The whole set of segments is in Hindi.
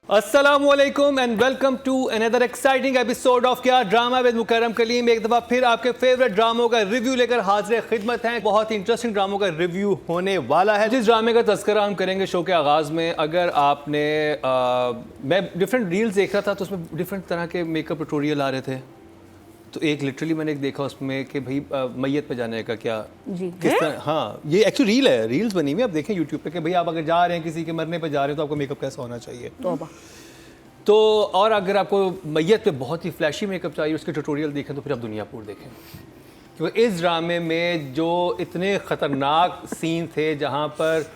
अस्सलामुअलैकुम and welcome to another exciting episode of Kya drama with Mukarram Kaleem. एक दफ़ा फिर आपके फेवरेट ड्रामों का रिव्यू लेकर हाजिर खिदमत हैं। बहुत ही इंटरेस्टिंग ड्रामों का रिव्यू होने वाला है। जिस ड्रामे का तज़किरा हम करेंगे शो के आगाज़ में, अगर आपने मैं डिफरेंट रील्स देख रहा था तो उसमें डिफरेंट तरह के मेकअप ट्यूटोरियल आ रहे थे। तो एक लिटरली मैंने एक देखा उसमें कि भाई मैयत पे जाने का क्या जी किस तरह, हाँ ये एक्चुअली रील है, रील्स बनी हुई, आप देखें यूट्यूब पे कि भाई आप अगर जा रहे हैं किसी के मरने पे जा रहे हैं तो आपको मेकअप कैसा होना चाहिए। तो और अगर आपको मैयत पे बहुत ही फ्लैशी मेकअप चाहिए उसके ट्यूटोरियल देखें तो फिर आप दुनियापुर देखें, क्योंकि इस ड्रामे में जो इतने ख़तरनाक सीन थे जहाँ पर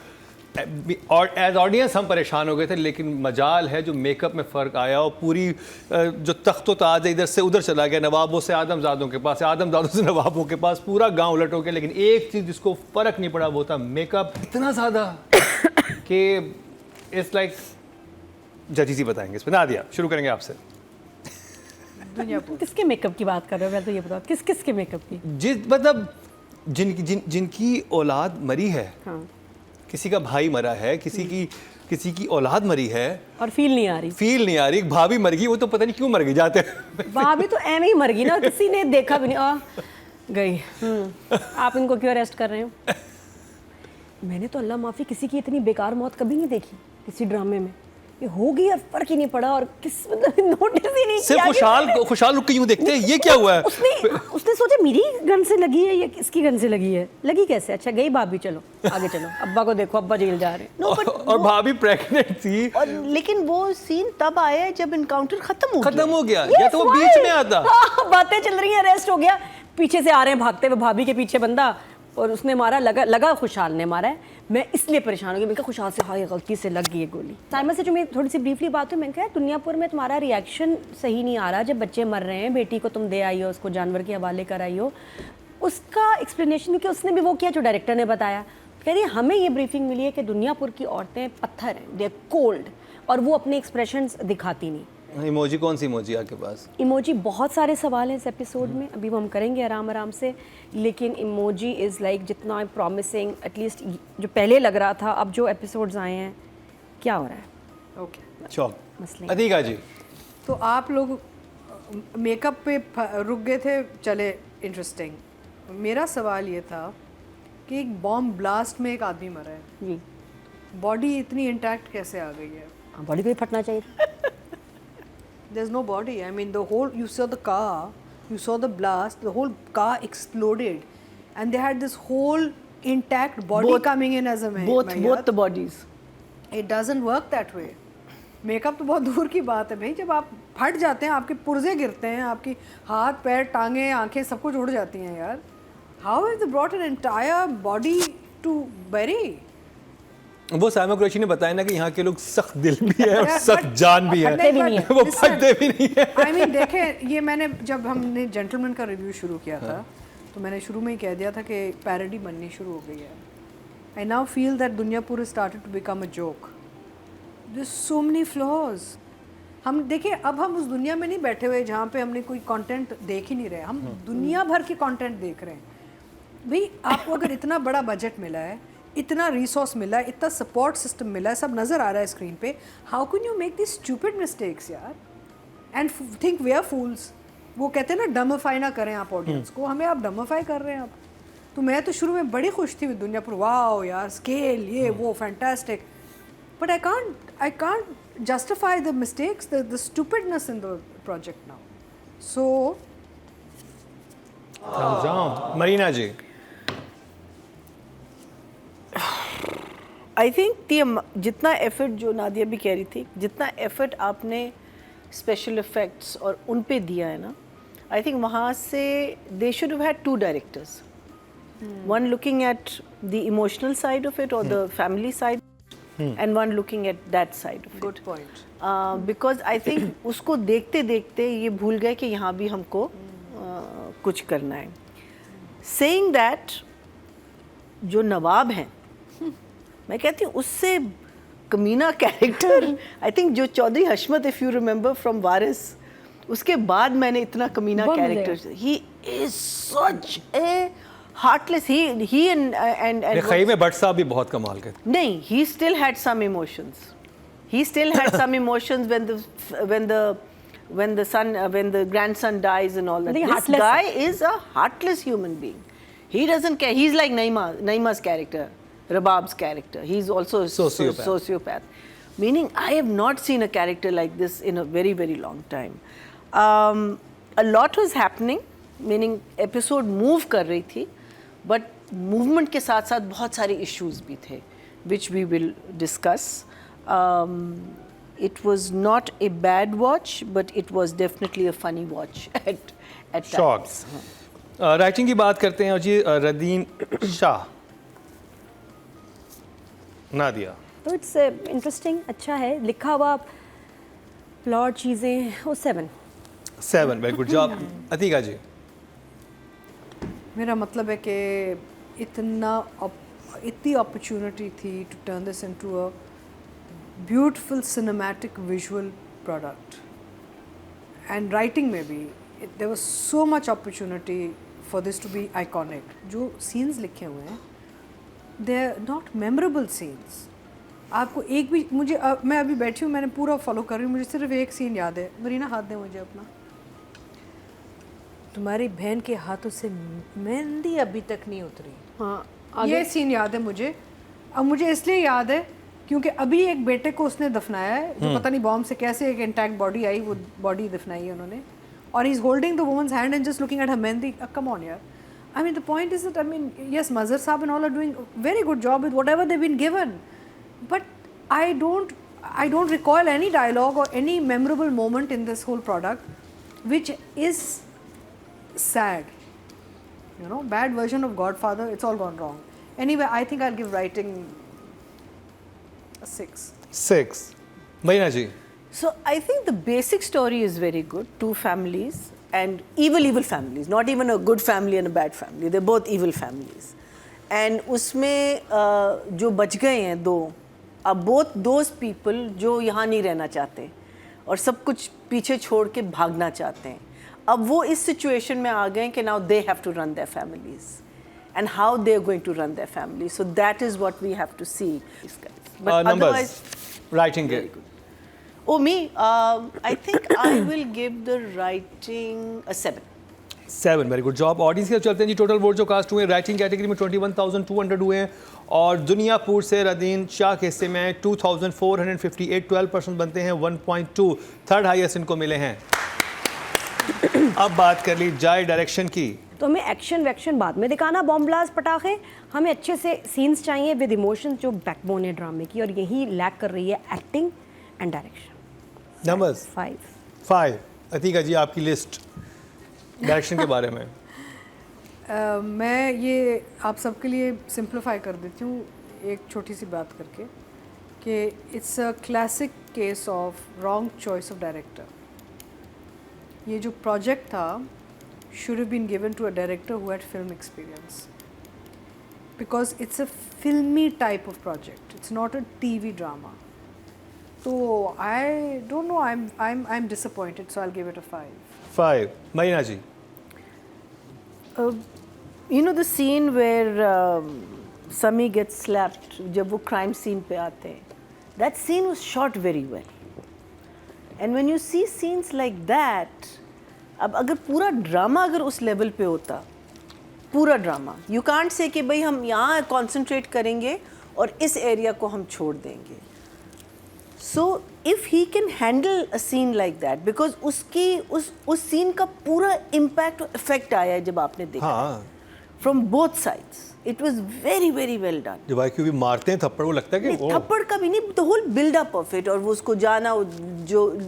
और एज ऑडियंस हम परेशान हो गए थे, लेकिन मजाल है जो मेकअप में फ़र्क आया और पूरी जो तख्त ताज है इधर से उधर चला गया, नवाबों से आदमजादों के पास, आदमजादों से नवाबों के पास, पूरा गांव उलट हो गया। लेकिन एक चीज़ जिसको फ़र्क नहीं पड़ा वो था मेकअप इतना ज़्यादा कि इट्स लाइक जजीज ही बताएंगे इस पर। नादिया शुरू करेंगे आपसे। किसके मेकअप की बात कर रहे हो? मैं तो ये बताओ किस किस के मेकअप की? जिस मतलब जिनकी औलाद मरी है, हाँ। किसी का भाई मरा है, किसी की औलाद मरी है और फील नहीं आ रही, भाभी मर गई, वो तो पता नहीं क्यों मर गई जाते भाभी तो ऐਵੇਂ ही मर गई ना, किसी ने देखा भी नहीं, गई। आप इनको क्यों अरेस्ट कर रहे हो? मैंने तो अल्लाह माफ़ी किसी की इतनी बेकार मौत कभी नहीं देखी किसी ड्रामे में। ये हो गई और फर्क ही नहीं पड़ा और किस मतलब नोटिस ही नहीं सिर्फ किया। खुशहाल रुक के यूं देखते हैं ये क्या हुआ है। उसने सोचा मेरी गन से लगी है या किसकी गन से लगी है, लगी कैसे? अच्छा गई भाभी, चलो आगे चलो, अब्बा को देखो, अब्बा जेल जा रहे हैं। और भाभी प्रेग्नेंट थी। और लेकिन वो सीन तब आया है जब इनकाउंटर खत्म हो गया या तो वो बीच में आता। बातें चल रही हैं, अरेस्ट हो गया, पीछे से आ रहे हैं भागते हुए, भाभी के पीछे बंदा और उसने मारा, लगा खुशहाल ने मारा है। मैं इसलिए परेशान हो गई, मैंने कहा खुशहाल से हाँ गलती से लग गई है गोली। साइमा से जो मेरी थोड़ी सी ब्रीफली बात हुई, मैंने कहा दुनियापुर में तुम्हारा रिएक्शन सही नहीं आ रहा, जब बच्चे मर रहे हैं, बेटी को तुम दे आई हो, उसको जानवर के हवाले कर आई हो, उसका एक्सप्लेनेशन कि उसने भी वो किया जो डायरेक्टर ने बताया। कह रही हमें ये ब्रीफिंग मिली है कि दुनियापुर की औरतें पत्थर हैं, दे आर कोल्ड, और वो अपने एक्सप्रेशंस दिखाती नहीं। इमोजी कौन सी इमोजी आपके पास? इमोजी बहुत सारे सवाल हैं इस एपिसोड में, अभी वो हम करेंगे आराम से, लेकिन इमोजी इज़ लाइक जितना प्रॉमिसिंग एटलीस्ट जो पहले लग रहा था, अब जो एपिसोड्स आए हैं क्या हो रहा है? ओके मसले अतीका जी, तो आप लोग मेकअप पे रुक गए थे, चले इंटरेस्टिंग। मेरा सवाल ये था कि एक बॉम्ब ब्लास्ट में एक आदमी मरा है जी, बॉडी इतनी इंटैक्ट कैसे आ गई है? बॉडी को ही फटना चाहिए था। There's no body. I mean, the whole, you saw the car, you saw the blast, the whole car exploded, and they had this whole intact body coming in as a both the bodies. It doesn't work that way. Makeup तो बहुत दूर की बात है भाई, जब आप फट जाते हैं, आपके पुर्जे गिरते हैं, आपकी हाथ पैर टांगे आंखें सब कुछ उड़ जाती हैं यार। How have they brought an entire body to bury? वो साइमा कुरैशी ने बताया ना कि यहाँ के लोग सख्त दिल भी है और सख्त जान भी है, वो फटते भी नहीं है। I mean, देखें, ये मैंने जब हमने जेंटलमैन का रिव्यू शुरू किया था तो मैंने शुरू में ही कह दिया था कि पैरोडी बननी शुरू हो गई है। I now feel that Duniyapur started to become a joke. There's so many flaws. हम देखिए, अब हम उस दुनिया में नहीं बैठे हुए जहाँ पे हमने कोई कंटेंट देख ही नहीं रहे, हम दुनिया भर के कंटेंट देख रहे हैं। भाई आपको अगर इतना बड़ा बजट मिला है, इतना रिसोर्स मिला है, इतना सपोर्ट सिस्टम मिला है, सब नज़र आ रहा है स्क्रीन पे, how can you make this stupid mistakes यार and think we are fools? वो कहते हैं ना, डमफाई ना करें आप ऑडियंस को, हमें आप डमफाई कर रहे हैं आप। तो मैं तो शुरू में बड़ी खुश थी विद दुनियापुर, वाओ यार स्केल ये वो fantastic, but I can't justify the mistakes, the stupidness in the project now. So Marina ji, I think जितना एफर्ट, जो नादिया भी कह रही थी, जितना एफर्ट आपने स्पेशल इफ़ेक्ट्स और उन पे दिया है ना, आई थिंक वहाँ से they should have had 2 directors, one looking at the emotional side of it और the family side, and one looking at that side of it. Good point. Because I think उसको देखते देखते ये भूल गए कि यहाँ भी हमको कुछ करना है। सेइंग दैट, जो नवाब हैं, मैं कहती हूँ उससे कमीना कैरेक्टर आई थिंक जो Chaudhry Hashmat, if you remember from Waris, उसके बाद मैंने इतना कमीना character, he is such a heartless. He and खई में भट्ट साहब भी बहुत कमाल के थे. नहीं, he still had some emotions. He still had some emotions when the grandson dies and all that. They This heartless. guy is a heartless human being. He doesn't care. He's like Naima's character, Rabab's character. He's also a sociopath. Meaning, I have not seen a character like this in a very, very long time. A lot was happening, meaning episode move कर रही थी, but movement के साथ साथ बहुत सारे issues भी थे, which we will discuss. It was not a bad watch, but it was definitely a funny watch at times. Writing की बात करते हैं और जी रदीन शाह, नादिया। तो इट्स इंटरेस्टिंग, अच्छा है लिखा हुआ, प्लॉट चीज़ें, वो 7 very good job. Atiqa ji. मेरा मतलब है कि इतनी अपॉर्चुनिटी थी to turn this into a beautiful cinematic visual product, and writing में भी there was so much opportunity for this to be iconic. जो सीन्स लिखे हुए हैं they are not memorable scenes. आपको एक भी मैं अभी बैठी हूँ, मैंने पूरा फॉलो कर रही हूँ, मुझे सिर्फ एक सीन याद है। मरीना हाथ दे मुझे अपना। तुम्हारी बहन के हाथों से मेहंदी अभी तक नहीं उतरी। हाँ, ये सीन याद है मुझे। अब मुझे इसलिए याद है क्योंकि अभी एक बेटे को उसने दफनाया है, जो पता नहीं बॉम्ब से कैसे एक इंटैक्ट बॉडी आई, वो बॉडी दफनाई है उन्होंने, और he is holding the woman's hand and just looking at her mehndi. Come on यार, I mean the point is that yes, Mazhar Saab and all are doing a very good job with whatever they've been given, but I don't recall any dialogue or any memorable moment in this whole product, which is sad. You know, bad version of Godfather. It's all gone wrong. Anyway, I think I'll give writing a 6. Marina ji. So I think the basic story is very good. Two families and evil families, not even a good family and a bad family. They're both evil families. And उसमें जो बच गए हैं दो, अब both those people जो यहाँ नहीं रहना चाहते और सब कुछ पीछे छोड़ के भागना चाहते हैं, अब वो इस सिचुएशन में आ गए कि now they have to run their families and how they're going to run their families. So that is what we have to see. But numbers, writing के। Oh, me? I think I will give the writing a 7. Very good job. Audience के चलते हैं जी, टोटल वोट जो कास्ट हुए राइटिंग कैटेगरी में 21,200 हुए हैं, और दुनियापुर से रदीन शाह के हिस्से में 2,458, 12% बनते हैं, 1.2 थर्ड हाईएस्ट इनको मिले हैं। अब बात कर ली जाए डायरेक्शन की। तो हमें एक्शन वैक्शन बाद में दिखाना, बॉम्ब ब्लास्ट पटाखे, हमें अच्छे से सीन्स चाहिए विद इमोशन, जो बैकबोन है ड्रामे की, और यही लैक कर रही है acting and direction. Numbers 5। Atiqa ji, आपकी लिस्ट डायरेक्शन के बारे में। मैं ये आप सबके लिए सिंप्लीफाई कर देती हूँ एक छोटी सी बात करके, कि it's a classic case of wrong choice of director. ये जो प्रोजेक्ट था should have been given to a director who had film experience, because it's a filmy type of project. It's not a TV drama. So I don't know. I'm disappointed. So I'll give it a 5. Marina ji. You know the scene where Sami gets slapped, जब वो crime scene पे आते हैं, that scene was shot very well. And when you see scenes like that, अब अगर पूरा ड्रामा अगर उस लेवल पे होता, पूरा ड्रामा, यू कांट से कि भाई हम यहाँ कॉन्सेंट्रेट करेंगे और इस एरिया को हम छोड़ देंगे। So if he can handle a scene like that, because उसकी उस सीन का पूरा इम्पैक्ट इफेक्ट आया है जब आपने देखा, from both sides, it was very very well done. जब IQ भी मारते हैं थप्पड़, वो लगता है कि थप्पड़ का भी नहीं, the whole buildup of it, और वो उसको जाना, जो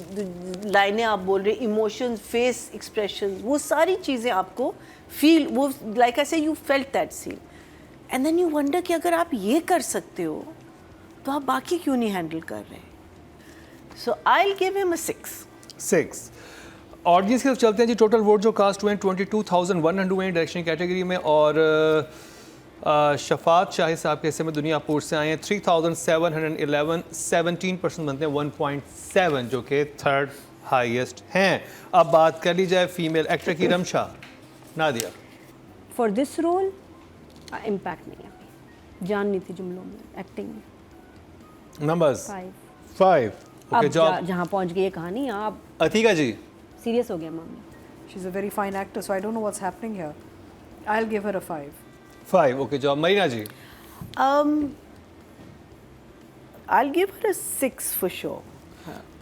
लाइनें आप बोल रहे, इमोशंस, फेस एक्सप्रेशन, वो सारी चीज़ें आपको फील, वो like I say you felt that scene, and then you wonder कि अगर आप ये कर सकते हो तो आप बाकी क्यों नहीं हैंडल कर रहे। So I will give him a 6। Audience की तरफ चलते हैं जी। टोटल वोट जो कास्ट हुए हैं 22,100 हुए हैं डायरेक्शन कैटेगरी में, और शफात शाही साहब के हिस्से में दुनियापुर से आए हैं 3,711, 17% बनते हैं, 1.7, जो कि थर्ड हाईएस्ट हैं। अब बात कर ली जाए फीमेल एक्टर की, Ramsha, Nadia. For this role impact नहीं है, जान नहीं थी जुमलों में, एक्टिंग में। नंबर्स 5 अब ओके जॉब जहाँ पहुँच गई ये कहानी आप अतीका जी सीरियस हो गया मामला। She's a very fine actor, so I don't know what's happening here. I'll give her a 5. 5 okay job Marina ji I'll give her a 6 for sure.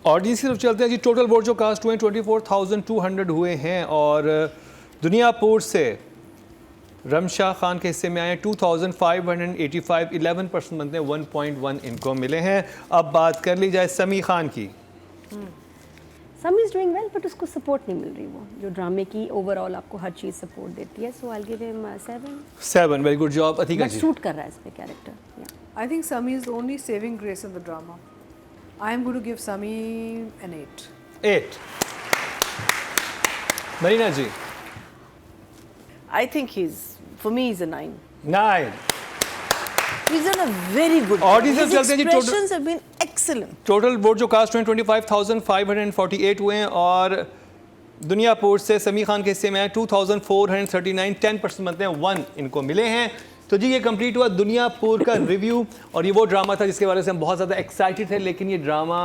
Audience की तरफ चलते हैं जी। टोटल वोट जो कास्ट हुए 24,200 हुए हैं और दुनियापुर से रमशा खान के हिस्से में आए 2,585 11% बनते हैं 1.1 इनको मिले हैं। अब बात कर ली जाए समी खान की। समी इज डूइंग वेल बट उसको सपोर्ट नहीं मिल रही, वो जो ड्रामे की ओवरऑल आपको हर चीज़ सपोर्ट देती है, so I give him 7 very good job Atiqa but जी। सूट कर रहा है इस पे character. I think Sami is the only saving grace in the drama. I am going to give Sami an 8. 8 Marina ji. I think for me, he's a 9. 9 He's done a very good job. Audience His से चलते हैं जी, total- expressions have been excellent. Total vote जो कास्ट हुए 25,548 हुए हैं और दुनियापुर से समी खान के हिस्से में आए 2,439 10% बनते हैं 1 इनको मिले हैं। तो जी ये कंप्लीट हुआ दुनियापुर का रिव्यू और ये वो ड्रामा था जिसके बारे से हम बहुत ज़्यादा एक्साइटेड थे, लेकिन ये ड्रामा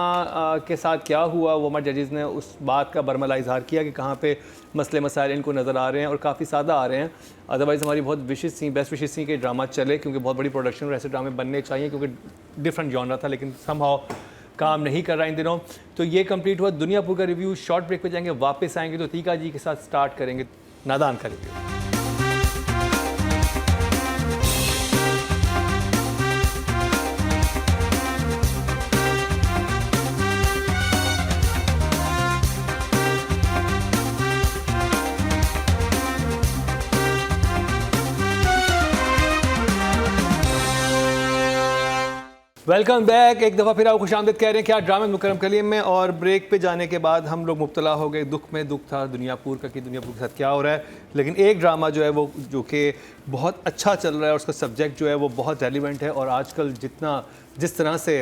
के साथ क्या हुआ वो हमारे जजेस ने उस बात का बरमला इजहार किया कि कहाँ पे मसले मसाइल इनको नज़र आ रहे हैं और काफ़ी सादा आ रहे हैं। अदरवाइज़ हमारी बहुत विशेष थी, बेस्ट विशेष थी कि ड्रामा चले, क्योंकि बहुत बड़ी प्रोडक्शन और ऐसे ड्रामे बनने चाहिए, क्योंकि डिफरेंट जॉनरा था, लेकिन समहाउ काम नहीं कर रहा इन दिनों। तो ये कंप्लीट हुआ दुनियापुर का रिव्यू। शॉर्ट ब्रेक पे जाएंगे, वापस आएंगे तो तीका जी के साथ स्टार्ट करेंगे नादान का रिव्यू। Welcome back. एक दफ़ा फिर आप खुशामदीद कह रहे हैं क्या ड्रामे मुकरम कलीम में। और ब्रेक पे जाने के बाद हम लोग मुब्तला हो गए दुख में। दुख था दुनियापुर का कि दुनियापुर के साथ क्या हो रहा है, लेकिन एक ड्रामा जो है वो जो कि बहुत अच्छा चल रहा है और उसका सब्जेक्ट जो है वो बहुत रेलिवेंट है। और आजकल जिस तरह से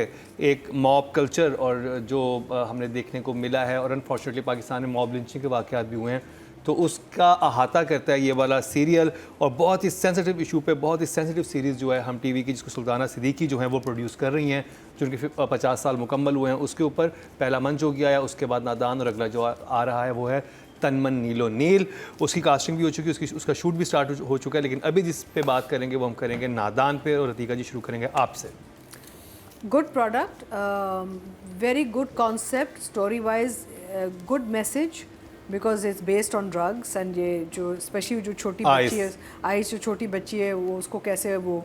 एक मॉब कल्चर और जो हमने देखने को मिला है, और अनफॉर्चुनेटली पाकिस्तान में मॉब लिंचिंग के वाक़यात भी हुए हैं, तो उसका अहाता करता है ये वाला सीरियल। और बहुत ही सेंसिटिव इशू पे बहुत ही सेंसिटिव सीरीज़ जो है हम टीवी की, जिसको सुल्ताना सिद्दीकी जो है वो प्रोड्यूस कर रही हैं, जिनके 50 साल मुकम्मल हुए हैं, उसके ऊपर पहला मंच हो गया है। उसके बाद नादान और अगला जो आ रहा है वो है तनमन नीलो नील। उसकी कास्टिंग भी हो चुकी है, उसका शूट भी स्टार्ट हो चुका है। लेकिन अभी जिस पे बात करेंगे वो हम करेंगे नादान पे। और अतीका जी शुरू करेंगे आपसे। Good product, very good concept, story wise, good message, because it's based on drugs. And ये जो स्पेशली जो छोटी बच्ची है, आइस जो छोटी बच्ची है, वो उसको कैसे वो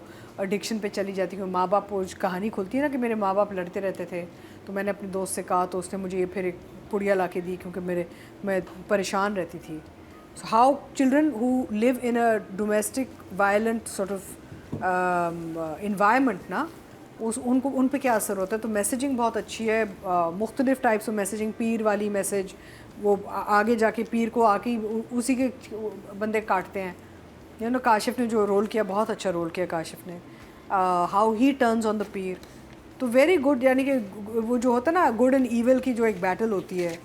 एडिक्शन पे चली जाती है। माँ बाप वो कहानी खुलती है ना कि मेरे माँ बाप लड़ते रहते थे, तो मैंने अपने दोस्त से कहा तो उसने मुझे ये फिर एक पुड़िया ला के दी, क्योंकि मैं परेशान रहती थी। So how children who live in a domestic violent sort of environment ना, उन पे क्या असर होता है। तो मैसेजिंग बहुत अच्छी है, मुख्तलिफ टाइप्स ऑफ मैसेजिंग, पीर वाली मैसेज, वो आगे जाके पीर को आके उसी के बंदे काटते हैं। यू नो काशिफ ने जो रोल किया, बहुत अच्छा रोल किया काशिफ ने, how he turns on the पीर। तो वेरी गुड, यानी कि वो जो होता है ना गुड एंड ईवल की जो एक बैटल होती है,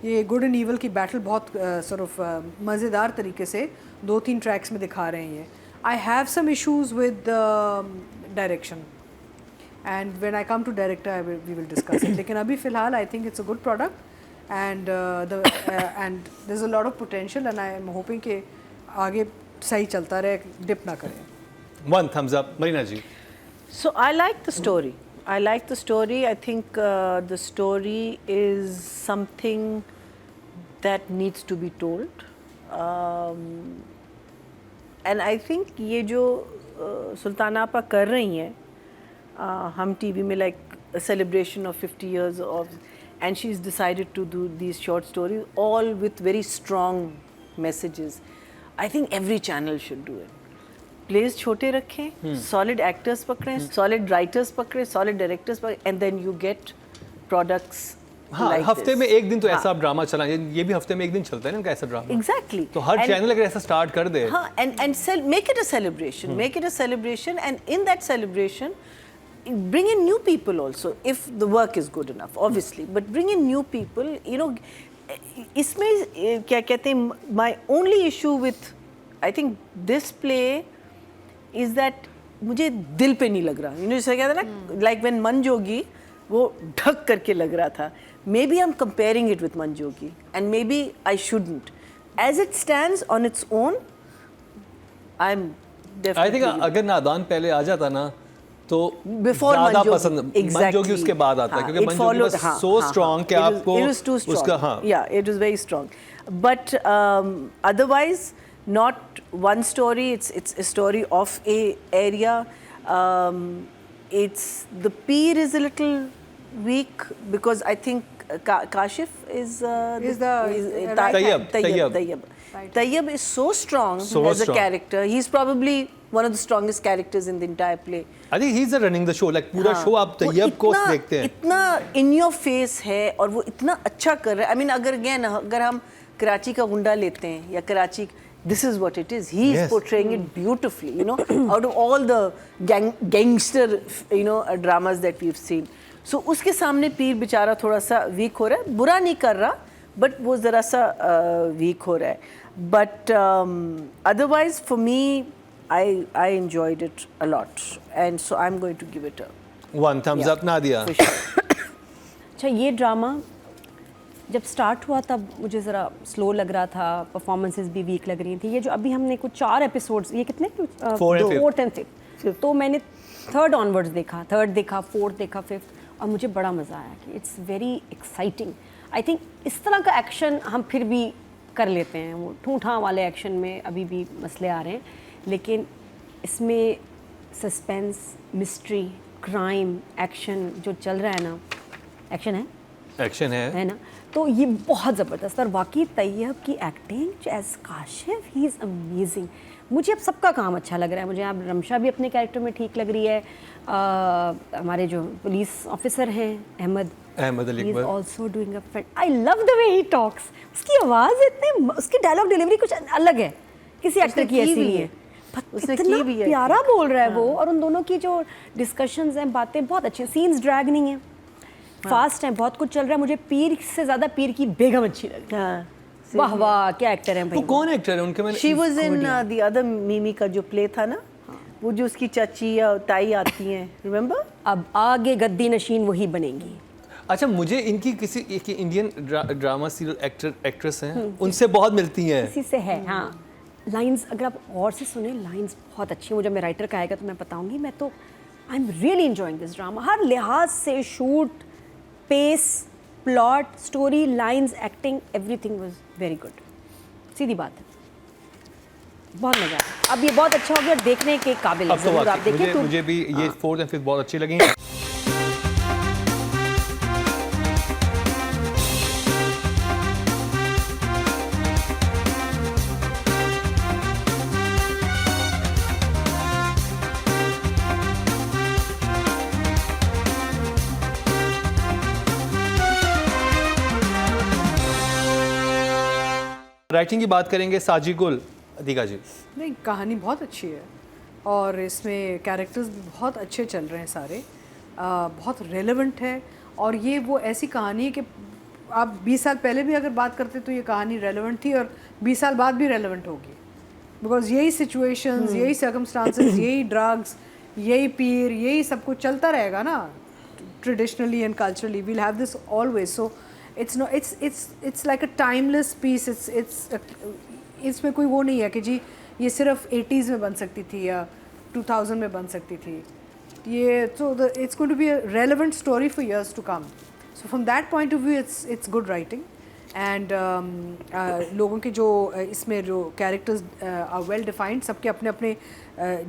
ये गुड एंड ईवल की बैटल बहुत सॉर्ट ऑफ मज़ेदार तरीके से 2-3 ट्रैक्स में दिखा रहे हैं ये। I have some issues with direction, and when I come to director we will discuss it. लेकिन अभी फ़िलहाल I think it's a good product and and there's a lot of potential and I am hoping कि आगे सही चलता रहे, डिप ना करें। 1 thumbs up Marina ji. So I like the story. I think the story is something that needs to be told. And I think ये जो सुल्ताना आपा कर रही हैं, हम टीवी में like a celebration of 50 years of, and she's decided to do these short stories all with very strong messages. I think every channel should do it. Plays छोटे रखें, solid actors पकड़ें, solid writers पकड़ें, solid directors पकड़ें, and then you get products हाँ, like हफ्ते this. में एक दिन तो ऐसा ड्रामा चला, ये भी हफ्ते में एक दिन चलता है ना इनका ऐसा ड्रामा। Exactly. तो हर चैनल अगर ऐसा स्टार्ट कर दे, हाँ, and make it a celebration. Make it a celebration, and in that celebration, bring in new people also if the work is good enough, obviously. But bring in new people. You know, इसमें क्या कहते हैं? My only issue with, I think, this play is that मुझे दिल पे नहीं लग रहा. You know, जैसे कहते हैं ना, like when Manjogi, वो ढक करके लग रहा था. Maybe I'm comparing it with Manjogi, and maybe I shouldn't. As it stands on its own, I'm definitely. I think अगर नादान पहले आ जाता ना तो Before ज़्यादा Manjogi, पसंद exactly. मंजोगी उसके बाद आता है हाँ, क्योंकि it मंजोगी followed- was हाँ, so हाँ, strong हाँ. कि आपको it was too strong. उसका हाँ Yeah, it was very strong. But otherwise, not one story. It's a story of a area. It's the Peer is a little weak because I think Kashif is Tayyab. Tayyab is so strong So as a strong. character. He's probably one of the strongest characters in the entire play. I think he is running the show like पूरा हाँ, शो आप वो तैयब को इतना- देखते हैं इतना इन योर फेस है और वो इतना अच्छा कर रहा है. आई मीन अगर again अगर हम कराची का गुंडा लेते हैं या Karachi this is what it is. He is Yes. portraying it beautifully, you know, out of all the gangster, you know, dramas that we've seen. So उसके सामने पीर बेचारा थोड़ा सा वीक हो रहा है. बुरा नहीं कर रहा, but वो ज़रा सा वीक हो रहा है. But otherwise, for me, I enjoyed it a lot, and so I'm going to give it a one thumbs up ना दिया for sure. अच्छा, ये ड्रामा जब स्टार्ट हुआ तब मुझे ज़रा स्लो लग रहा था, परफॉर्मेंसेस भी वीक लग रही थी. ये जो अभी हमने कुछ 4 एपिसोड्स, ये कितने? Four and fifth. 4th and 5th. तो मैंने 3rd ऑनवर्ड्स देखा, 3rd देखा, 4th देखा, 5th, और मुझे बड़ा मज़ा आया कि it's very exciting. I think इस तरह का एक्शन हम फिर भी कर लेते हैं. वो ठूठा वाले एक्शन में अभी भी मसले आ रहे हैं, लेकिन इसमें सस्पेंस, मिस्ट्री, क्राइम, एक्शन जो चल रहा है ना, एक्शन एक्शन है ना, तो ये बहुत ज़बरदस्त. और वाकई तैयब की acting as Kashif, he is amazing. मुझे अब सबका काम अच्छा लग रहा है. मुझे अब रमशा भी अपने कैरेक्टर में ठीक लग रही है. हमारे जो पुलिस ऑफिसर हैं Ahmed Ali he is Akbar also doing a friend. I love the way he talks. उसकी आवाज़ इतनी, उसकी डायलॉग डिलीवरी कुछ अलग है, किसी एक्टर की ऐसी नहीं है. उसने इतना की भी है. प्यारा बोल रहा है वो. और उन दोनों की जो डिस्कशंस हैं, बातें बहुत अच्छी. सीन्स ड्रैग नहीं है, फास्ट है, बहुत कुछ चल रहा है. मुझे पीर से ज़्यादा पीर की बेगम अच्छी लगी. हाँ. वाह वाह, क्या एक्टर हैं वो भाई. कौन एक्टर है उनके? मैंने She was in the other Mimi का जो प्ले था ना, वो जो उसकी चाची या ताई आती हैं, remember? अब आगे गद्दी नशीन वही बनेंगी. अच्छा, मुझे इनकी किसी एक इंडियन ड्रामा सीरियल एक्ट्रेस हैं, उनसे बहुत मिलती हैं. इसी से है. हाँ, लाइंस अगर आप और से सुने, लाइंस बहुत अच्छी हैं. मुझे मेरा राइटर का आएगा तो मैं बताऊंगी. मैं तो I am really enjoying this drama. हर लिहाज से, shoot, pace, plot, story, lines, acting, everything was very good. सीधी बात है, बहुत मजा आया. अब ये बहुत अच्छा हो गया, देखने के काबिल है. अब तो जरूर आप वाकई देखिए. तो मुझे भी ये 4th and 5th बहुत अच्छी लगी. राइटिंग की बात करेंगे, साजी गुल दीगा जी. नहीं, कहानी बहुत अच्छी है और इसमें कैरेक्टर्स भी बहुत अच्छे चल रहे हैं सारे. बहुत रेलेवेंट है. और ये वो ऐसी कहानी है कि आप 20 साल पहले भी अगर बात करते तो ये कहानी रेलेवेंट थी और 20 साल बाद भी रेलेवेंट होगी. बिकॉज यही सिचुएशंस, यही सर्कमस्टांसेस, यही ड्रग्स, यही पीर, यही सब कुछ चलता रहेगा ना. Traditionally and culturally we'll have this always. So it's like a timeless piece. इसमें कोई वो नहीं है कि जी ये सिर्फ 80s में बन सकती थी या 2000 में बन सकती थी. ये so it's going to be a relevant story for years to come. So from that point of view, it's good writing. And लोगों के जो इसमें जो characters are well defined, सबके अपने अपने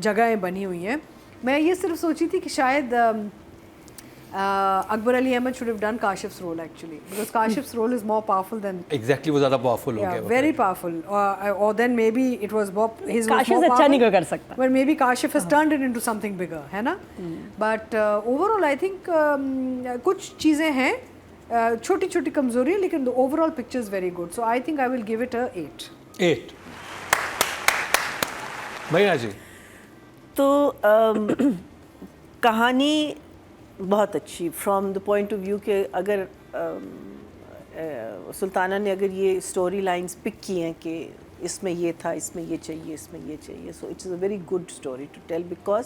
जगहें बनी हुई हैं. मैं ये सिर्फ सोची थी कि शायद Akbar Ali Ahmed should have done Kashif's role actually, because Kashif's role is more powerful than. Exactly, वो ज़्यादा पावरफुल हो Yeah, गया. very powerful. Or then maybe it was Bob. His was Kashif more से अच्छा powerful. नहीं कोई कर सकता. But maybe Kashif has turned it into something bigger, है ना? But overall, I think कुछ चीज़ें हैं, छोटी-छोटी कमजोरी है, लेकिन the overall picture is very good. So I think I will give it a 8. 8. Marina जी. तो कहानी बहुत अच्छी from the point of view कि अगर सुल्ताना ने अगर ये स्टोरी लाइंस पिक की हैं कि इसमें ये था, इसमें ये चाहिए, इसमें ये चाहिए, so it's a very good story to tell. Because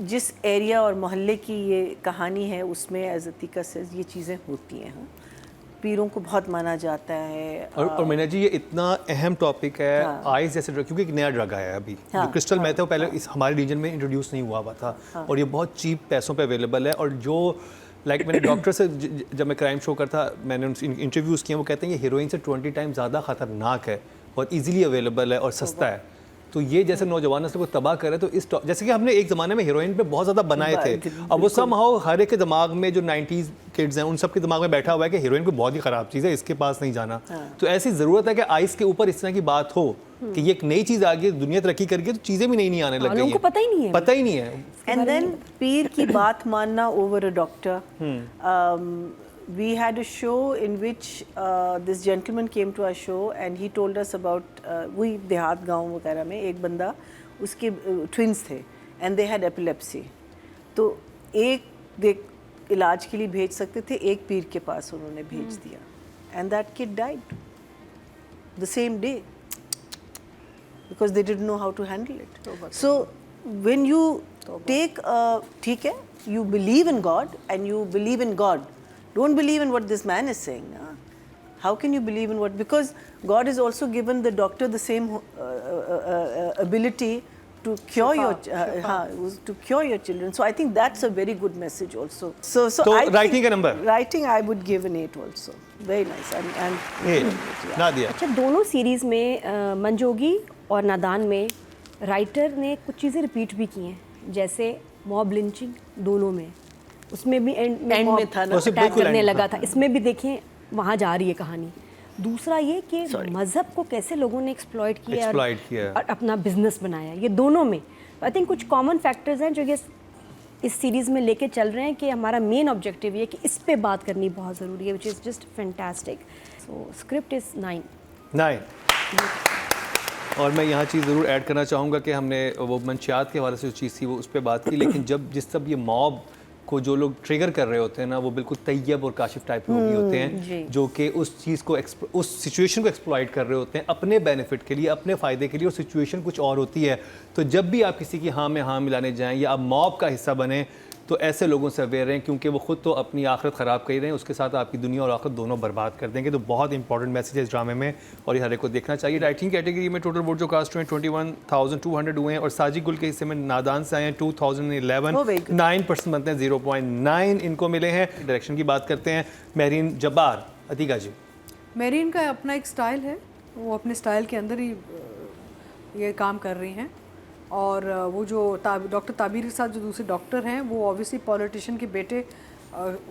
जिस एरिया और मोहल्ले की ये कहानी है उसमें एज अतीका सेज ये चीज़ें होती हैं। हाँ, पीरों को बहुत माना जाता है। और मीना जी, ये इतना अहम टॉपिक है आइस जैसे ड्रग, क्योंकि एक नया ड्रग आया है अभी जो क्रिस्टल मेथ है, वो पहले इस हमारे रीजन में इंट्रोड्यूस नहीं हुआ था और ये बहुत चीप पैसों पे अवेलेबल है। और जो मैंने डॉक्टर से जब मैं क्राइम शो करता, मैंने उनसे इंटरव्यूज़ किए, वो कहते हैं ये हीरोइन से 20 टाइम ज़्यादा ख़तरनाक है और ईजिली अवेलेबल है और सस्ता है। तो ये जैसे नौजवान नस्ल को तबाह करे, तो इस जैसे कि हमने एक ज़माने में हीरोइन पे बहुत ज़्यादा बनाए थे, अब वो समहाउ हर एक के दिमाग में, जो 90s किड्स हैं उन सब के दिमाग में बैठा हुआ है कि हीरोइन कोई बहुत ही ख़राब चीज़ है, इसके पास नहीं जाना। तो ऐसी ज़रूरत है कि आइस के ऊपर इस तरह की बात हो कि ये एक नई चीज़ आ गई, दुनिया तरक्की करके तो चीज़ें भी नहीं आने लग गई हैं, पता ही नहीं है, पता ही नहीं है। एंड देन पीर की बात मानना over a doctor. We had a show in which this gentleman came to our show and he told us about वही देहात गांव वगैरह में एक बंदा, उसके ट्विंस थे and they had epilepsy। तो एक देख इलाज के लिए भेज सकते थे, एक पीर के पास उन्होंने भेज दिया and that kid died the same day because they didn't know how to handle it। So when you take ठीक है, you believe in God and you believe in God, don't believe in what this man is saying। How can you believe in what? Because God has also given the doctor the same ability to cure to cure your children। So I think that's a very good message also। So writing का number? Writing I would give an 8 also। Very nice and Nadia. अच्छा, दोनों सीरीज में मंजोगी और नादान में राइटर ने कुछ चीज़ें रिपीट भी की हैं, जैसे मॉब लिंचिंग दोनों में, उसमें भी एंड में था ना, अटैक करने लगा था, इसमें भी देखें वहाँ जा रही है कहानी। दूसरा ये कि मज़हब को कैसे लोगों ने एक्सप्लॉइट किया और अपना बिजनेस बनाया, ये दोनों में आई थिंक कुछ कॉमन फैक्टर्स हैं जो ये इस सीरीज़ में लेके चल रहे हैं कि हमारा मेन ऑब्जेक्टिव ये कि इस पे बात करनी बहुत ज़रूरी है, which is just fantastic. So script is 9। और मैं यहाँ चीज़ ज़रूर ऐड करना चाहूँगा कि हमने वो मंशियात के हवाले से जो चीज़ थी वो उस पर बात की, लेकिन जब जिस सब ये मॉब को जो लोग ट्रिगर कर रहे होते हैं ना, वो बिल्कुल तैयब और काशिफ टाइप लोग ही होते हैं जो कि उस चीज़ को उस सिचुएशन को एक्सप्लॉइट कर रहे होते हैं अपने बेनिफिट के लिए, अपने फ़ायदे के लिए, और सिचुएशन कुछ और होती है। तो जब भी आप किसी की हाँ में हाँ मिलाने जाएं या आप मॉब का हिस्सा बने, तो ऐसे लोगों से अवेयर रहें, क्योंकि वो खुद तो अपनी आखिरत ख़राब कर ही रहे हैं, उसके साथ आपकी दुनिया और आखिरत दोनों बर्बाद कर देंगे। तो बहुत इंपॉर्टेंट मैसेज है इस ड्रामे में और ये हर एक को देखना चाहिए। राइटिंग कैटेगरी में टोटल वोट जो कास्ट हुए 21,200 हुए हैं और साजिद गुल के हिस्से में नादान से आए हैं 2011, 9% बनते हैं, 0.9 इनको मिले हैं। डायरेक्शन की बात करते हैं, महरीन जब्बार। अतीका जी, महरीन का अपना एक स्टाइल है, वो अपने स्टाइल के अंदर ही ये काम कर रही हैं। और वो जो डॉक्टर ताबीर के साथ जो दूसरे डॉक्टर हैं, वो ऑब्वियसली पॉलिटिशियन के बेटे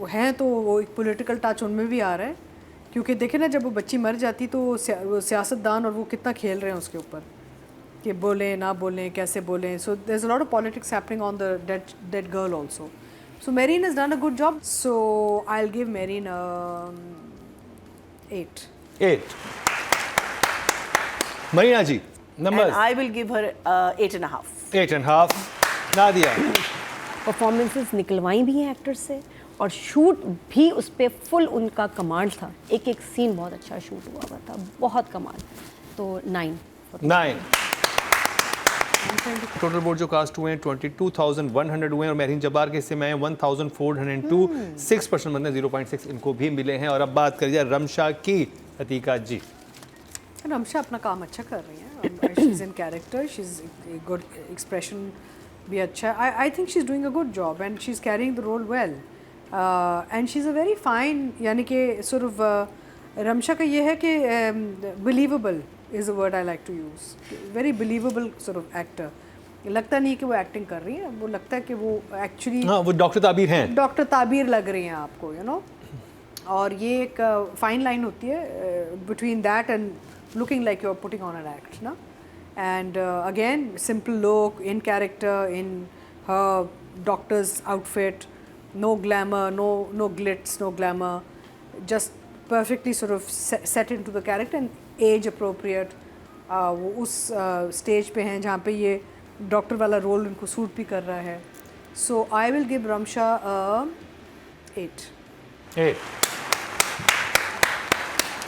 हैं, तो वो एक पॉलिटिकल टच उनमें भी आ रहा है, क्योंकि देखें ना जब वो बच्ची मर जाती तो वो सियासतदान और वो कितना खेल रहे हैं उसके ऊपर कि बोलें ना बोलें, कैसे बोलें। So there is a lot of politics happening on the dead girl also. So Mereen has done a good job, so I will give Mereen 8। Marina ji, numbers? And I will give her 8.5. 8.5। Nadia, performances निकलवाई भी हैं एक्टर्स से और शूट भी उस पर फुल उनका कमाल था, एक एक सीन बहुत अच्छा शूट हुआ था, बहुत कमाल। तो 9। टोटल वोट जो कास्ट हुए हैं 22,100 हुए हैं और महरीन जब्बार के हिस्से में आए 1,402, 6% बनते 0.6 इनको भी मिले हैं। और अब बात करिए रमशा की। अतीका जी, रमशा अपना काम अच्छा कर रही हैं, she is in character, she is good, expression भी अच्छा है। I think she is doing a good job and she is carrying the role well and she is a very fine, यानी कि सॉर्ट ऑफ रमशा का ये है कि believable is a word I like to use, very believable sort of actor. लगता नहीं कि वो एक्टिंग कर रही है, वो लगता है कि वो एक्चुअली वो डॉक्टर ताबीर हैं, डॉक्टर ताबीर लग रही हैं आपको, यू नो। और ये एक फाइन लाइन होती है between that and looking like you're putting on an act, no? And again, simple look, in character, in her doctor's outfit, no glamour, no glitz, no glamour, just perfectly sort of set into the character and age appropriate। वो उस स्टेज पे हैं जहाँ पे ये डॉक्टर वाला रोल उनको सूट भी कर रहा है। So I will give Ramsha 8।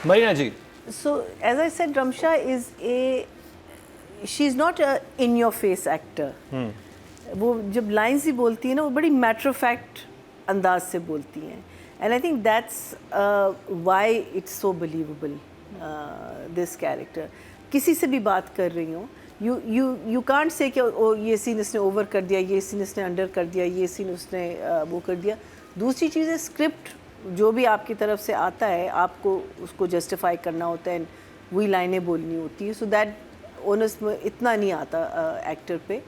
Marina ji, So, as I said, Ramsha is she's not a in-your-face actor. वो जब लाइन्स ही बोलती है ना, वो बड़ी मैटर ऑफ फैक्ट अंदाज से बोलती हैं. And I think that's why it's so believable this character. किसी से भी बात कर रही हूँ, यू कांट से कि ये सीन इसने ओवर कर दिया, ये सीन इसने अंडर कर दिया, ये सीन उसने वो कर दिया. दूसरी चीज़ है स्क्रिप्ट जो भी आपकी तरफ से आता है, आपको उसको जस्टिफाई करना होता है, वही लाइनें बोलनी होती है. सो दैट ओनस में इतना नहीं आता एक्टर पे.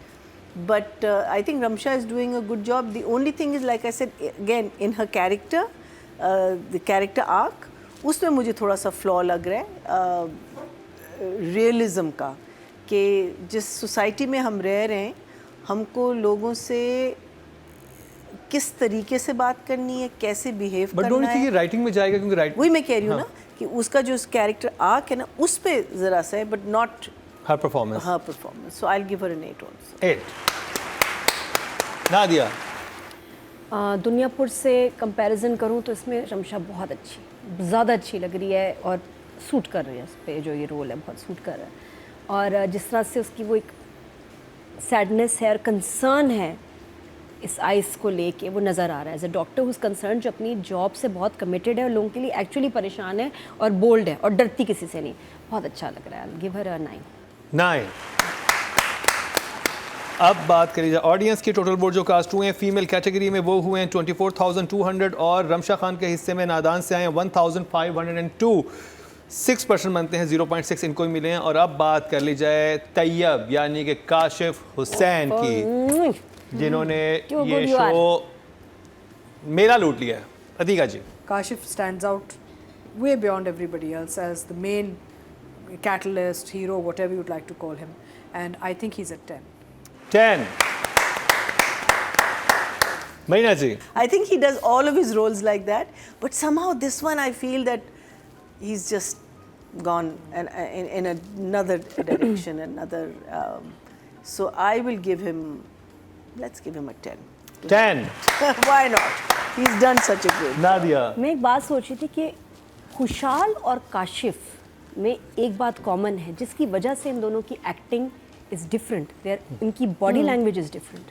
But I think Ramsha is doing a good job. The only thing is, like I said, again, in her character, the character arc, उसमें मुझे थोड़ा सा flaw लग रहा है realism का, कि जिस society में हम रह रहे हैं, हमको लोगों से किस तरीके से बात करनी है, कैसे behave बट करना डोंट है. थिंक ये राइटिंग में जाएगा, क्योंकि राइट वही मैं कह रही हूँ ना कि उसका जो character arc है ना, उस पे ज़रा सा है, but not her performance. her performance. So I'll give her an 8 also. 8. Nadia. Duniyapur से कंपैरिजन करूं तो इसमें रमशा बहुत अच्छी, ज़्यादा अच्छी लग रही है और सूट कर रही है उस पर. जो ये रोल है बहुत सूट कर रहा है. और जिस तरह से उसकी वो एक सैडनेस है और कंसर्न है इस आइस को लेके, वो नज़र आ रहा है. As a doctor whose concern, जो अपनी जॉब से बहुत कमिटेड है और लोगों के लिए एक्चुअली परेशान है और बोल्ड है और डरती किसी से नहीं. बहुत अच्छा लग रहा है. गिव हर अ 9. 9. अब बात करी जाए ऑडियंस की. टोटल वोट जो कास्ट हुए हैं फीमेल कैटेगरी में वो हुए हैं 24,200 और रमशा खान के हिस्से में नादान से आए हैं 1,502. 6% बनते हैं, 0.6 इनको ही मिले हैं. और अब बात कर ली जाए तैयब यानी कि काशिफ हुसैन की, जिन्होंने क्यों ये good you शो मेरा लूट लिया है. अतीका जी. Kashif stands out way beyond everybody else as the main catalyst, hero, whatever you'd like to call him. And I think he's at 10. 10. Maina ji. I think he does all of his roles like that, but somehow this one I feel that he's just gone in another direction, another. So I will give him, let's give him a 10. 10. Why not? He's done such a good. Nadia. मैं एक बात सोच रही थी कि खुशाल और काशिफ में एक बात कॉमन है जिसकी वजह से इन दोनों की एक्टिंग इज़ डिफरेंट. इनकी बॉडी लैंग्वेज इज़ डिफरेंट.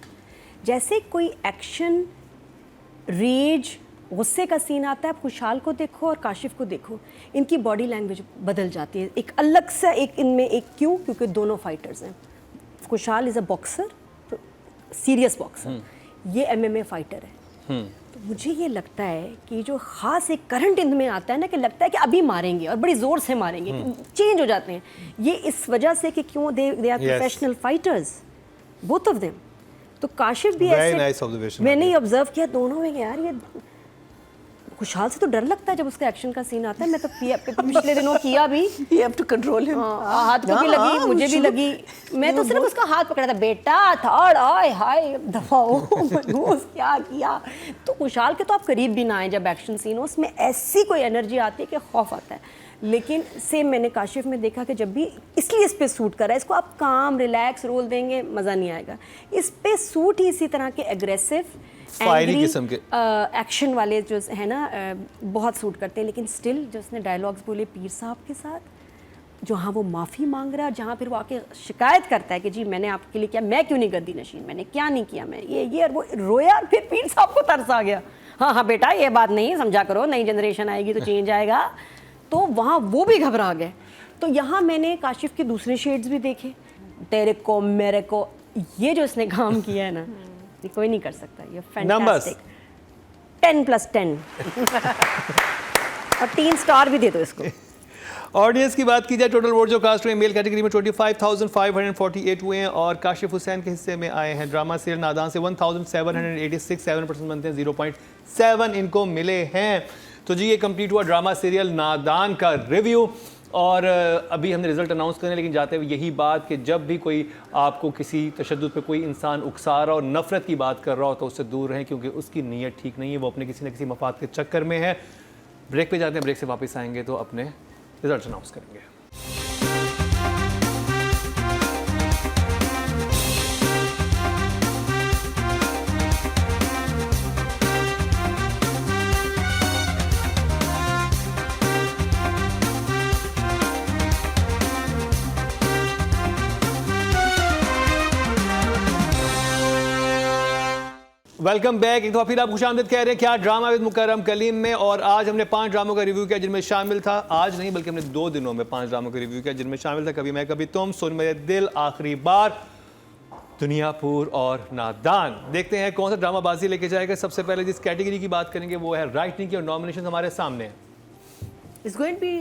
जैसे कोई एक्शन, रेज, गुस्से का सीन आता है, आप खुशाल को देखो और काशिफ को देखो, इनकी बॉडी लैंग्वेज बदल जाती है. एक अलग सा एक इनमें एक क्योंकि दोनों फाइटर्स हैं. Khushal is a boxer, serious boxer, ये MMA फाइटर है. तो मुझे ये लगता है कि जो ख़ास एक करंट इनमें आता है ना, कि लगता है कि अभी मारेंगे और बड़ी ज़ोर से मारेंगे, चेंज हो जाते हैं. ये इस वजह से कि क्यों they are professional fighters, both of them. तो काशिफ भी Very ऐसे, nice observation, मैंने नादिया. ये ऑब्जर्व किया दोनों में, यार ये खुशहाल से तो डर लगता है जब उसका एक्शन का सीन आता है. मैं तो पिछले दिनों किया भी, You have to control him. हाथ को भी लगी, मुझे भी लगी. मैं तो सिर्फ उसका हाथ पकड़ा था, बेटा थर्ड, आय हाय दफा हो मनहूस, क्या किया. तो खुशहाल के तो आप करीब भी ना आए जब एक्शन सीन हो, उसमें ऐसी कोई एनर्जी आती है कि खौफ आता है. लेकिन सेम मैंने काशिफ में देखा कि जब भी इसलिए इस पे सूट कर रहा है, इसको आप काम रिलैक्स रोल देंगे मज़ा नहीं आएगा. इस पे सूट ही इसी तरह के एग्रेसिव, फायरी किस्म के एक्शन वाले जो है ना बहुत सूट करते हैं. लेकिन स्टिल जो उसने डायलॉग्स बोले पीर साहब के साथ, जहाँ वो माफ़ी मांग रहा है, जहाँ फिर वो आके शिकायत करता है कि जी मैंने आपके लिए क्या, मैं क्यों नहीं गद्दी नशीन, मैंने क्या नहीं किया, मैं ये और वो रोया. और फिर पीर साहब को तरस आ गया, हाँ हाँ बेटा ये बात नहीं समझा करो, नई जनरेशन आएगी तो चेंज आएगा. तो वहाँ वो भी घबरा गए. तो यहाँ मैंने काशिफ के दूसरे शेड्स भी देखे, तेरे को मेरे को, ये जो इसने काम किया है ना, ये कोई नहीं कर सकता. ये फैंटास्टिक. 10+10 और 3 स्टार भी दे दो इसको. ऑडियंस की बात की जाए, टोटल वोट जो कास्ट हुए मेल कैटेगरी में 25,548 हुए हैं और काशिफ हुसैन के हिस्से में आए हैं ड्रामा सीरियल नादान से 1,786. 7% बनते हैं, 0.7 इनको मिले हैं. तो जी ये कंप्लीट हुआ ड्रामा सीरियल नादान का रिव्यू. और अभी हमने रिजल्ट अनाउंस करने, लेकिन जाते हुए यही बात कि जब भी कोई आपको किसी तशद्दुद पे कोई इंसान उकसा रहा और नफ़रत की बात कर रहा हो तो उससे दूर रहें, क्योंकि उसकी नीयत ठीक नहीं है, वो अपने किसी न किसी मफाद के चक्कर में है. ब्रेक पे जाते हैं, ब्रेक से वापस आएंगे तो अपने रिजल्ट अनाउंस करेंगे. Welcome back. एक तो फिर आप खुशामदीद कह रहे हैं क्या ड्रामा विद मुकर्रम कलीम में, और आज हमने 5 ड्रामों का रिव्यू किया जिनमें शामिल था, आज नहीं बल्कि हमने 2 दिनों में 5 ड्रामों का रिव्यू किया जिनमें शामिल था कभी मैं कभी तुम, सुन मेरे दिल, आखिरी बार, दुनियापुर और नादान। देखते हैं कौन सा ड्रामा बाजी लेके जाएगा। सबसे पहले जिस कैटेगरी की बात करेंगे वो है राइटिंग की, और नॉमिनेशन हमारे सामने है। It's going to be,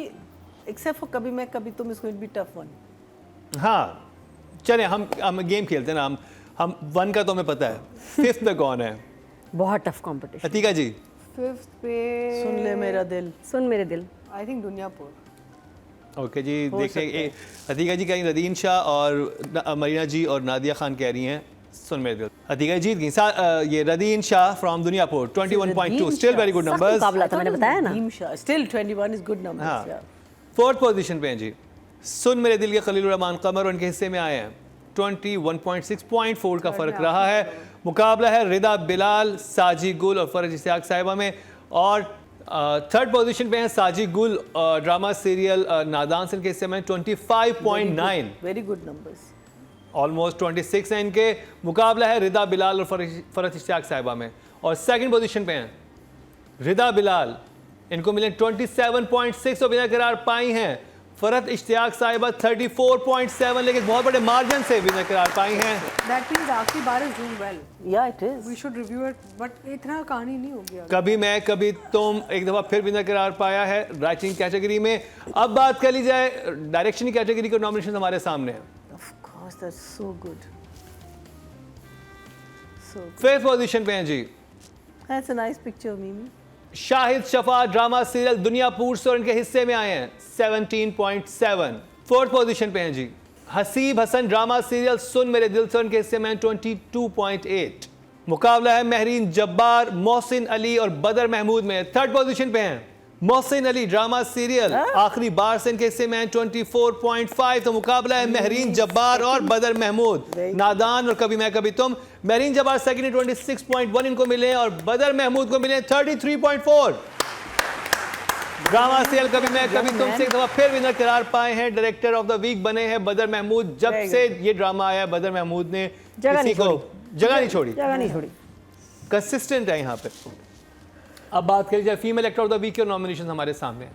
except for कभी मैं कभी तुम, is going to be tough one. हाँ चले हम गेम खेलते हैं ना, हम 1 का तो हमें पता है, 5th पे कौन है? बहुत टफ कंपटीशन। अतीका जी 5th पे सुन ले मेरा दिल। सुन मेरे दिल। I think Duniyapur. ओके जी, देखिए अतीका जी कह रही रदीन शाह और मरीना जी और नादिया खान कह रही हैं सुन मेरे दिल। अतीका जीत गई। ये Radeen Shah from Duniyapur 21.2, still very good numbers. मुकाबला था, मैंने बताया ना। Still 21 is good numbers. हाँ। Yeah. 4th पोजीशन पे हैं जी सुन मेरे दिल के खलील रहमान कमर, और उनके हिस्से में आए हैं 21.6, 0.4 का फर्क रहा है। मुकाबला है रिदा बिलाल, साजी गुल और फरज इश्तियाक साहिबा में। और 3rd पोजीशन पे हैं साजी गुल, ड्रामा सीरियल नादान से इनके हिस्से में 25.9, Very good numbers. ऑलमोस्ट 26 है इनके। मुकाबला है रिदा बिलाल और फरज इश्तियाक साहिबा में। और 2nd पोजीशन पे हैं रिदा बिलाल, इनको मिले 27.6 और बिना करार पाई हैं। फरत इश्तियाक साहिबा 34.7, लेकिन बहुत बड़े मार्जिन से बिना करार पाई हैं। दैट मींस आखिरी बार is doing well. Yeah, it is. We should review it, but इतना कहानी नहीं हो गया। कभी मैं कभी तुम एक दफ़ा फिर बिना करार पाया है राइटिंग कैटेगरी में। अब बात कर ली जाए डायरेक्शन की कैटेगरी का, नॉमिनेशन हमारे सामने है। Of course, that's so good. So good. 5th position पे हैं जी That's a nice picture, Mimi. Shahid Shafa, drama serial Duniyapur से और इनके हिस्से में आए हैं 17.7। 4th पोजीशन पे हैं जी हसीब हसन, ड्रामा सीरियल सुन मेरे दिल से और इनके हिस्से में 22.8। मुकाबला है महरीन जब्बार, मोहसिन अली और बदर महमूद में। 3rd पोजीशन पे हैं मोहसिन अली, ड्रामा सीरियल आखिरी बार से इनके हिस्से में 24.5। तो मुकाबला है महरीन जब्बार और बदर महमूद। नादान और कभी मैं कभी तुम, महरीन जब्बार सेकंड है 26.1 इनको मिले हैं, और बदर महमूद को मिले हैं 33.4। ड्रामा सीरियल कभी मैं कभी तुम से एक दफा फिर विनर करार पाए हैं। डायरेक्टर ऑफ द वीक बने हैं बदर महमूद। जब से ये ड्रामा आया बदर महमूद ने किसी को जगह नहीं छोड़ी, जगह नहीं छोड़ी। कंसिस्टेंट है यहाँ पे। अब बात करी जाए female actor of the week के, नॉमिनेशन हमारे सामने हैं।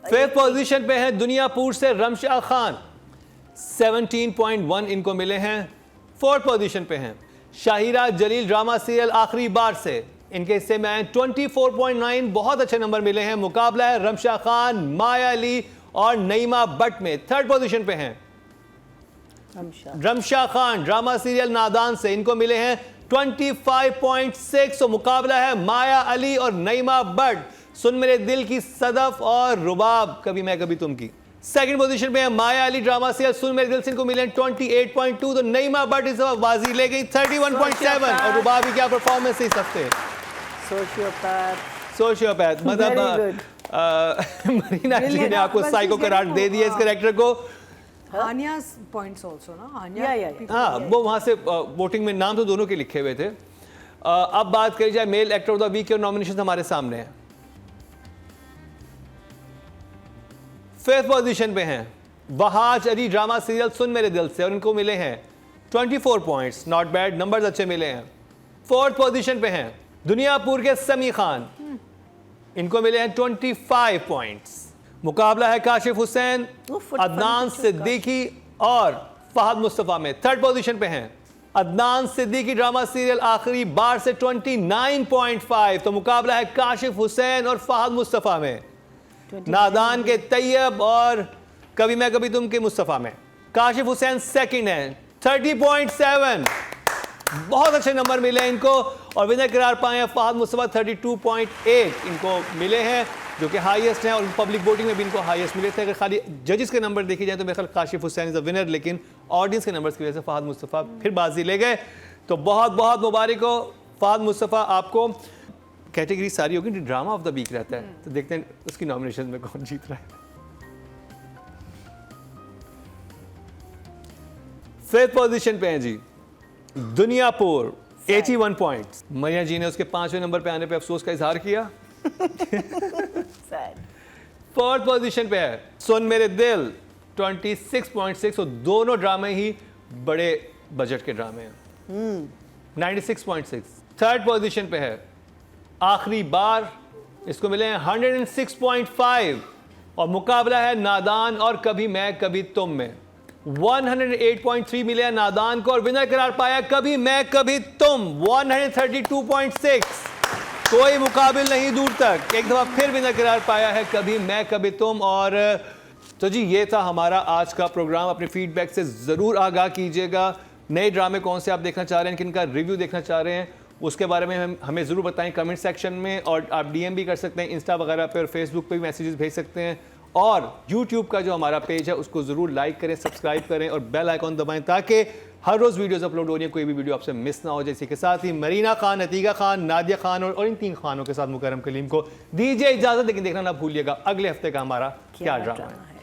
फिफ्थ पोजीशन पे है दुनियापुर से रमशा खान, 17.1 इनको मिले हैं। 4th पोजीशन पे हैं शाहिरा जलील, ड्रामा सीरियल आखिरी बार से इनके हिस्से में आए 24.9, बहुत अच्छे नंबर मिले हैं। मुकाबला है रमशा खान, माया अली और नईमा बट में। 3rd पोजीशन पे हैं रमशा खान, ड्रामा सीरियल नादान से, इनको मिले हैं 25.6। तो मुकाबला है माया अली और नईमा बट, सुन मेरे दिल की सदफ और रुबाब कभी मैं कभी तुम की। 2nd पोजीशन पे है माया अली, ड्रामा सीरियल सुन मेरे दिल से, इनको मिले हैं 28.2। तो नईमा बट इस दफा बाजी ले गई 31.7। और रुबाब की क्या परफॉर्मेंस इस हफ्ते। सोशियोपैथ मतलब मरीना जी ने आपको साइको करार दे दिया इस कैरेक्टर को। हानिया's points also ना, हानिया। हाँ, वो वहाँ से वोटिंग में नाम तो दोनों के लिखे हुए थे। अब बात करी जाए male actor of the week के, नॉमिनेशन हमारे सामने हैं। 5th पोजीशन पे हैं वहाज अली, ड्रामा सीरियल सुन मेरे दिल से, और इनको मिले हैं 24 पॉइंट्स, नॉट बैड, नंबर्स अच्छे मिले हैं। 4th पोजीशन पे हैं दुनियापुर के समी खान, इनको मिले हैं 25 पॉइंट्स। मुकाबला है काशिफ हुसैन, अदनान सिद्दीकी और फहद मुस्तफ़ा में। 3rd पोजीशन पे हैं अदनान सिद्दीकी, ड्रामा सीरियल आखिरी बार से 29.5। तो मुकाबला है काशिफ हुसैन और फहद मुस्तफ़ा में। नादान के तैयब और कभी मैं कभी तुम के मुस्तफ़ा में। काशिफ हुसैन 2nd है 30.7, बहुत अच्छे नंबर मिले हैं इनको। और विनर करार पाए हैं फहद मुस्तफ़ा 32.8 इनको मिले हैं, जो कि हाईएस्ट हैं, और पब्लिक वोटिंग में भी इनको हाईएस्ट मिले थे। अगर खाली जजेस के नंबर देखे जाए तो मेरे ख्याल Kashif Hussain is the winner, लेकिन ऑडियंस के नंबर्स की वजह से फहद मुस्तफ़ा फिर बाजी ले गए। तो बहुत बहुत मुबारक हो फहद मुस्तफ़ा आपको। कैटेगरी सारी होगी, ड्रामा ऑफ द वीक रहता है, तो देखते हैं उसकी नॉमिनेशन में कौन जीत रहा है। 5th पोजीशन पे हैं जी दुनियापुर, 81 पॉइंट्स। मरिया जी ने उसके 5वें नंबर पे आने पे अफसोस का इजहार किया। 4th पोजीशन पे है सुन मेरे दिल, 26.6 और दोनों ड्रामे ही बड़े बजट के ड्रामे हैं। 96.6 थर्ड पोजीशन पे है। आखिरी बार इसको मिले हैं 106.5 और मुकाबला है नादान और कभी मैं कभी तुम में। 108.3 मिले हैं नादान को और विनर करार पाया कभी मैं कभी तुम 132.6। कोई मुकाबिल नहीं दूर तक, एक दफा फिर विनर करार पाया है कभी मैं कभी तुम। और तो जी ये था हमारा आज का प्रोग्राम। अपने फीडबैक से ज़रूर आगाह कीजिएगा। नए ड्रामे कौन से आप देखना चाह रहे हैं, किनका रिव्यू देखना चाह रहे हैं, उसके बारे में हमें ज़रूर बताएं कमेंट सेक्शन में। और आप डीएम भी कर सकते हैं इंस्टा वगैरह पे और फेसबुक पे भी मैसेजेस भेज सकते हैं। और यूट्यूब का जो हमारा पेज है उसको ज़रूर लाइक करें, सब्सक्राइब करें और बेल आइकॉन दबाएं ताकि हर रोज़ वीडियोज़ अपलोड हो रही है, कोई भी वीडियो आपसे मिस ना हो। जैसे के साथ ही मरीना खान, अतीका खान, नादिया खान और इन 3 खानों के साथ मुकरम कलीम को दीजिए इजाज़त, लेकिन देखना ना भूलिएगा अगले हफ्ते का हमारा क्या ड्रामा है।